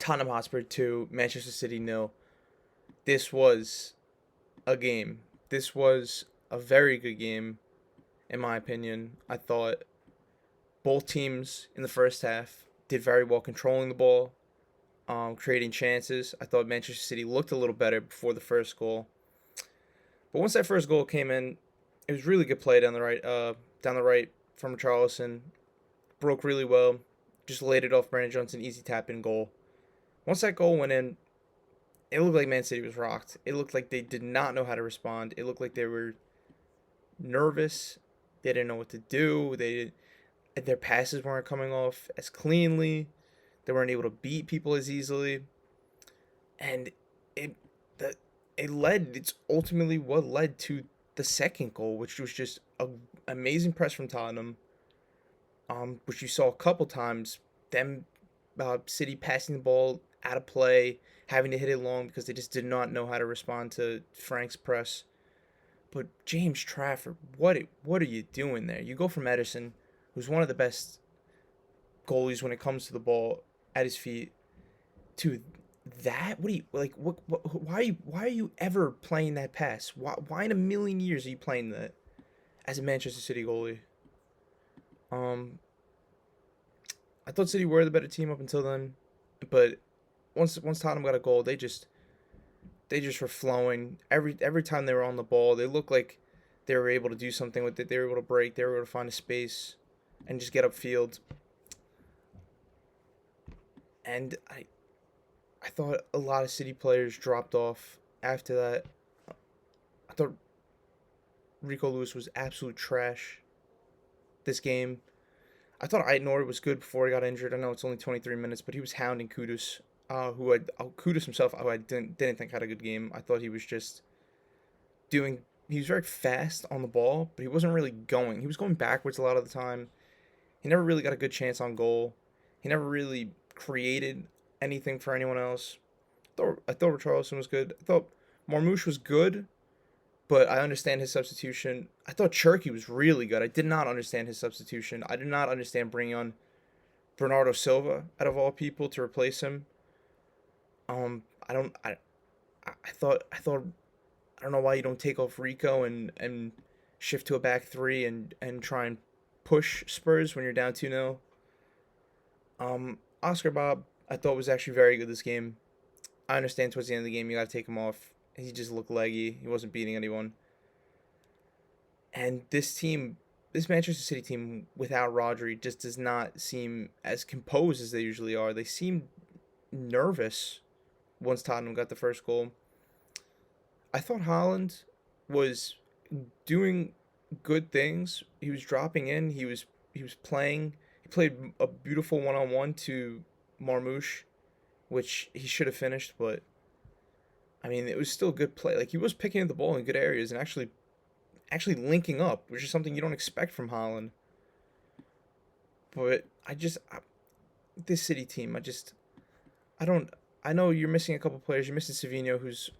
Tottenham Hotspur 2, Manchester City nil. This was a game. This was a very good game, in my opinion. I thought both teams in the first half did very well controlling the ball, creating chances. I thought Manchester City looked a little better before the first goal. But once that first goal came in, it was really good play down the right from Charleston. Broke really well. Just laid it off Brandon Johnson, easy tap in goal. Once that goal went in, it looked like Man City was rocked. It looked like they did not know how to respond. It looked like they were nervous. They didn't know what to do. Their passes weren't coming off as cleanly. They weren't able to beat people as easily. And it the it led it's ultimately what led to the second goal, which was just a amazing press from Tottenham. Which you saw a couple times. Them City passing the ball out of play, having to hit it long because they just did not know how to respond to Frank's press. But James Trafford, what are you doing there? You go from Ederson, who's one of the best goalies when it comes to the ball at his feet, to that. What do you like? What why are you ever playing that pass? Why in a million years are you playing that as a Manchester City goalie? Um, I thought City were the better team up until then, but once Tottenham got a goal, they just were flowing. Every time they were on the ball, they looked like they were able to do something with it. They were able to break. They were able to find a space and just get upfield. And I thought a lot of City players dropped off after that. I thought Rico Lewis was absolute trash this game. I thought Aitnor was good before he got injured. I know it's only 23 minutes, but he was hounding Kudus, Kudus himself, who I didn't think had a good game. I thought he was just doing. He was very fast on the ball, but he wasn't really going. He was going backwards a lot of the time. He never really got a good chance on goal. He never really created anything for anyone else. I thought Richarlison was good. I thought Marmoush was good, but I understand his substitution. I thought Cherky was really good. I did not understand his substitution. I did not understand bringing on Bernardo Silva out of all people to replace him. I don't. I thought. I don't know why you don't take off Rico and shift to a back three and try and push Spurs when you're down 2-0. Oscar Bob, I thought was actually very good this game. I understand towards the end of the game you got to take him off. He just looked leggy. He wasn't beating anyone. And this Manchester City team without Rodri just does not seem as composed as they usually are. They seem nervous once Tottenham got the first goal. I thought Holland was doing good things. He was dropping in. He was playing. He played a beautiful one-on-one to Marmoush, which he should have finished, but I mean, it was still good play. Like he was picking up the ball in good areas and actually linking up, which is something you don't expect from Holland. But this City team, I don't. I know you're missing a couple players. You're missing Savino, who's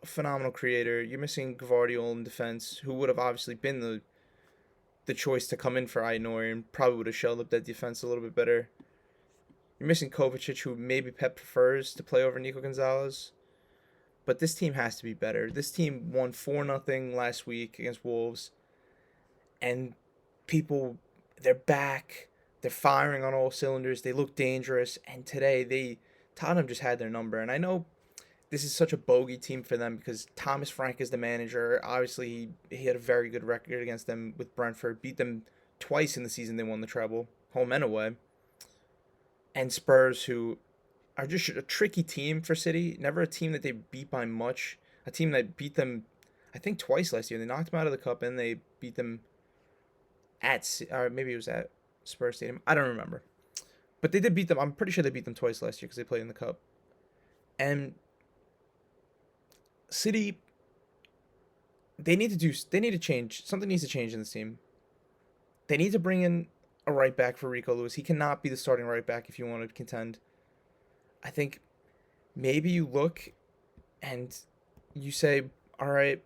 a phenomenal creator. You're missing Gvardiol in defense, who would have obviously been the choice to come in for Aïnour and probably would have shelled up that defense a little bit better. You're missing Kovacic, who maybe Pep prefers to play over Nico Gonzalez. But this team has to be better. This team won 4-0 last week against Wolves. And people, they're back. They're firing on all cylinders. They look dangerous. And today, Tottenham just had their number. And I know this is such a bogey team for them because Thomas Frank is the manager. Obviously, he had a very good record against them with Brentford. Beat them twice in the season they won the treble, home and away. And Spurs, who are just a tricky team for City. Never a team that they beat by much. A team that beat them, I think, twice last year. They knocked them out of the cup and they beat them or maybe it was at Spurs Stadium. I don't remember. But they did beat them. I'm pretty sure they beat them twice last year because they played in the cup. And City, they need to change. Something needs to change in this team. They need to bring in a right back for Rico Lewis. He cannot be the starting right back if you want to contend. I think maybe you look and you say, all right,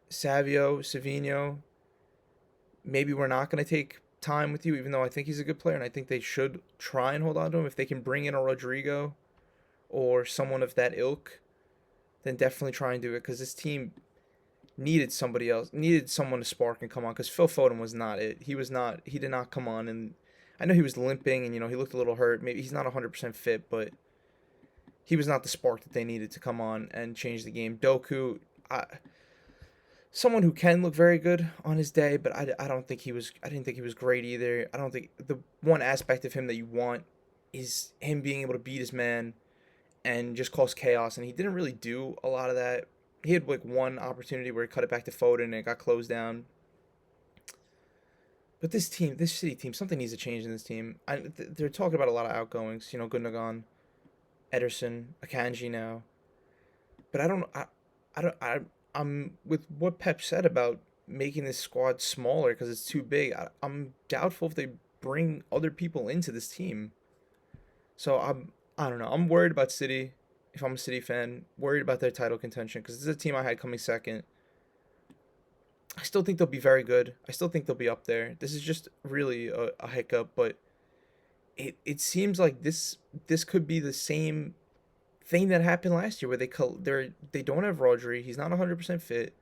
Savino, maybe we're not going to take time with you, even though I think he's a good player, and I think they should try and hold on to him. If they can bring in a Rodrigo or someone of that ilk, then definitely try and do it because this team needed somebody else, needed someone to spark and come on. Because Phil Foden was not it. He was not. He did not come on, and I know he was limping and he looked a little hurt. Maybe he's not 100% fit, but he was not the spark that they needed to come on and change the game. Doku, someone who can look very good on his day, but I don't think he was. I didn't think he was great either. I don't think the one aspect of him that you want is him being able to beat his man and just cause chaos, and he didn't really do a lot of that. He had like one opportunity where he cut it back to Foden and it got closed down. But this team, this City team, something needs to change in this team. They're talking about a lot of outgoings. Gundogan, Ederson, Akanji now. But I don't, I'm with what Pep said about making this squad smaller because it's too big. I'm doubtful if they bring other people into this team. So I don't know. I'm worried about City. If I'm a City fan, worried about their title contention because this is a team I had coming second. I still think they'll be very good. I still think they'll be up there. This is just really a hiccup, but it seems like this could be the same thing that happened last year where they don't have Rodri. He's not 100% fit.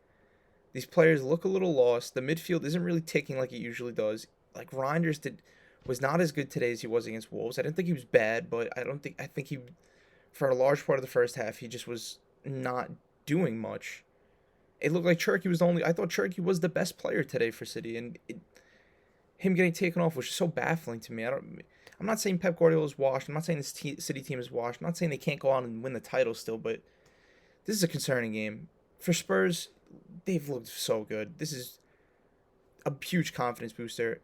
These players look a little lost. The midfield isn't really ticking like it usually does. Like Reinders was not as good today as he was against Wolves. I didn't think he was bad, but I think he for a large part of the first half he just was not doing much. It looked like Cherky was the only. I thought Cherky was the best player today for City, and him getting taken off was just so baffling to me. I'm not saying Pep Guardiola is washed. I'm not saying this City team is washed. I'm not saying they can't go on and win the title still, but this is a concerning game for Spurs. They've looked so good. This is a huge confidence booster.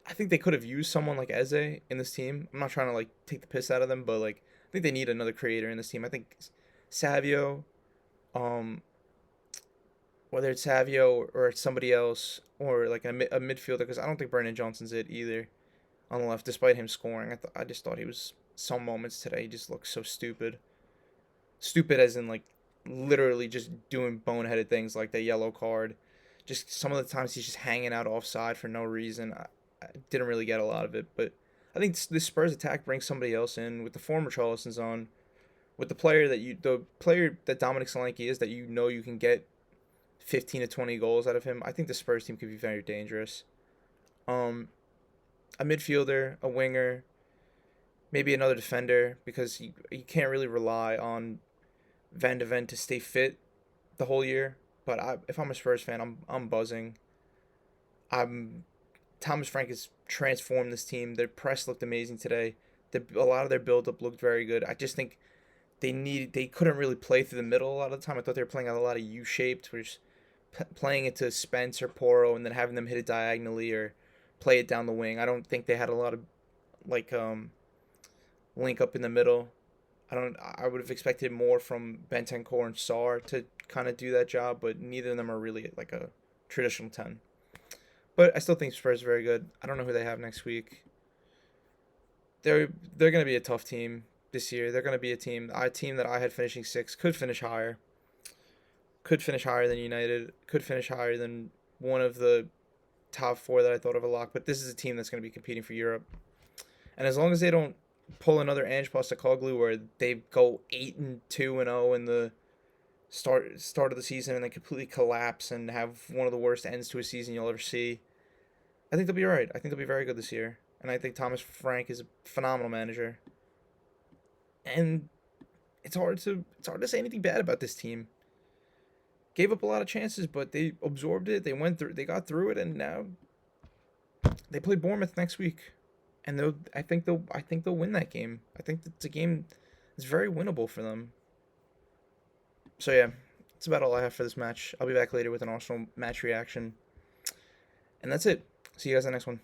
I think they could have used someone like Eze in this team. I'm not trying to like take the piss out of them, but like I think they need another creator in this team. I think Savio, um, whether it's Savio or it's somebody else or like a midfielder, because I don't think Brennan Johnson's it either on the left, despite him scoring. I just thought he was some moments today. He just looked so stupid. Stupid as in like literally just doing boneheaded things like the yellow card. Just some of the times he's just hanging out offside for no reason. I didn't really get a lot of it, but I think this Spurs attack brings somebody else in with the former Charleston's on, with the player that Dominic Solanke is that you can get 15 to 20 goals out of him. I think the Spurs team could be very dangerous. Um, a midfielder, a winger, maybe another defender because you can't really rely on Van de Ven to stay fit the whole year. But if I'm a Spurs fan, I'm buzzing. I'm Thomas Frank has transformed this team. Their press looked amazing today. A lot of their build up looked very good. I just think they couldn't really play through the middle a lot of the time. I thought they were playing a lot of U shaped, which playing it to Spence or Poro and then having them hit it diagonally or play it down the wing. I don't think they had a lot of like link up in the middle. I would have expected more from Bentancur and Sarr to kind of do that job, but neither of them are really like a traditional 10. But I still think Spurs are very good. I don't know who they have next week. They're going to be a tough team this year. They're going to be a team that I had finishing 6th, could finish higher than United, could finish higher than one of the top 4 that I thought of a lock, but this is a team that's going to be competing for Europe. And as long as they don't pull another Ange Postecoglou where they go 8-2-0 in the start of the season and they completely collapse and have one of the worst ends to a season you'll ever see, I think they'll be all right. I think they'll be very good this year. And I think Thomas Frank is a phenomenal manager. And it's hard to say anything bad about this team. Gave up a lot of chances, but they absorbed it. They got through it, and now they play Bournemouth next week, and I think they'll win that game. I think it's a game that's very winnable for them. So yeah, that's about all I have for this match. I'll be back later with an Arsenal match reaction, and that's it. See you guys in the next one.